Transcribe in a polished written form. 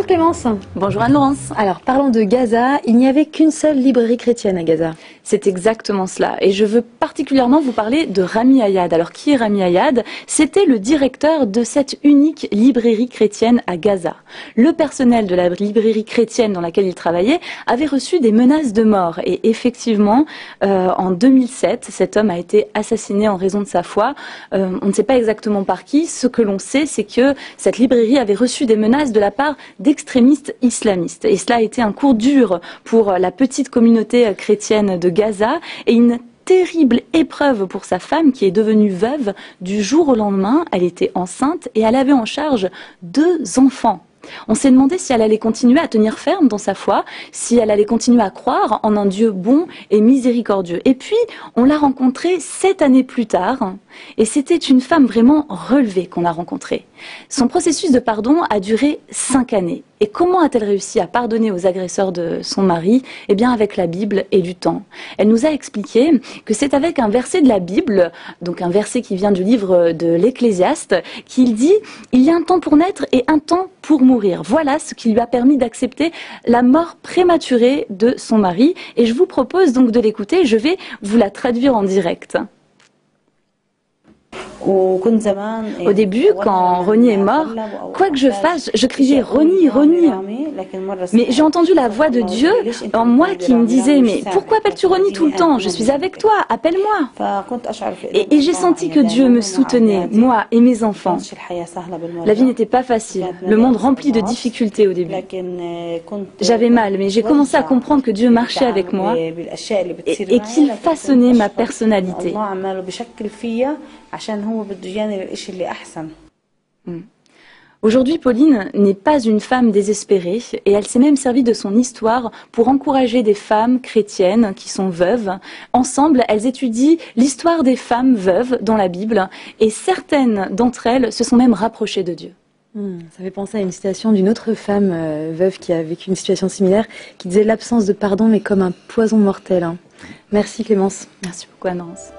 Bonjour Clémence. Bonjour Anne-Laurence. Alors parlons de Gaza, il n'y avait qu'une seule librairie chrétienne à Gaza. C'est exactement cela. Et je veux particulièrement vous parler de Rami Ayad. Alors qui est Rami Ayad? C'était le directeur de cette unique librairie chrétienne à Gaza. Le personnel de la librairie chrétienne dans laquelle il travaillait avait reçu des menaces de mort. Et effectivement, en 2007, cet homme a été assassiné en raison de sa foi. On ne sait pas exactement par qui. Ce que l'on sait, c'est que cette librairie avait reçu des menaces de la part d'extrémistes islamistes. Et cela a été un coup dur pour la petite communauté chrétienne de Gaza et une terrible épreuve pour sa femme qui est devenue veuve du jour au lendemain. Elle était enceinte et elle avait en charge 2 enfants. On s'est demandé si elle allait continuer à tenir ferme dans sa foi, si elle allait continuer à croire en un Dieu bon et miséricordieux. Et puis, on l'a rencontrée 7 années plus tard, et c'était une femme vraiment relevée qu'on a rencontrée. Son processus de pardon a duré 5 années. Et comment a-t-elle réussi à pardonner aux agresseurs de son mari? Eh bien, avec la Bible et du temps. Elle nous a expliqué que c'est avec un verset de la Bible, donc un verset qui vient du livre de l'Ecclésiaste, qu'il dit « Il y a un temps pour naître et un temps pour mourir ». Voilà ce qui lui a permis d'accepter la mort prématurée de son mari. Et je vous propose donc de l'écouter. Je vais vous la traduire en direct. Au début, quand Ronnie est mort, quoi que je fasse, je criais « Ronnie, Ronnie ». Mais j'ai entendu la voix de Dieu en moi qui me disait « Mais pourquoi appelles-tu Ronnie tout le temps? Je suis avec toi, appelle-moi ». Et j'ai senti que Dieu me soutenait, moi et mes enfants. La vie n'était pas facile, le monde rempli de difficultés au début. J'avais mal, mais j'ai commencé à comprendre que Dieu marchait avec moi et qu'il façonnait ma personnalité. Aujourd'hui, Pauline n'est pas une femme désespérée et elle s'est même servie de son histoire pour encourager des femmes chrétiennes qui sont veuves. Ensemble, elles étudient l'histoire des femmes veuves dans la Bible et certaines d'entre elles se sont même rapprochées de Dieu. Ça fait penser à une citation d'une autre femme veuve qui a vécu une situation similaire, qui disait « L'absence de pardon est comme un poison mortel ». Merci Clémence. Merci beaucoup Anne-Laurence.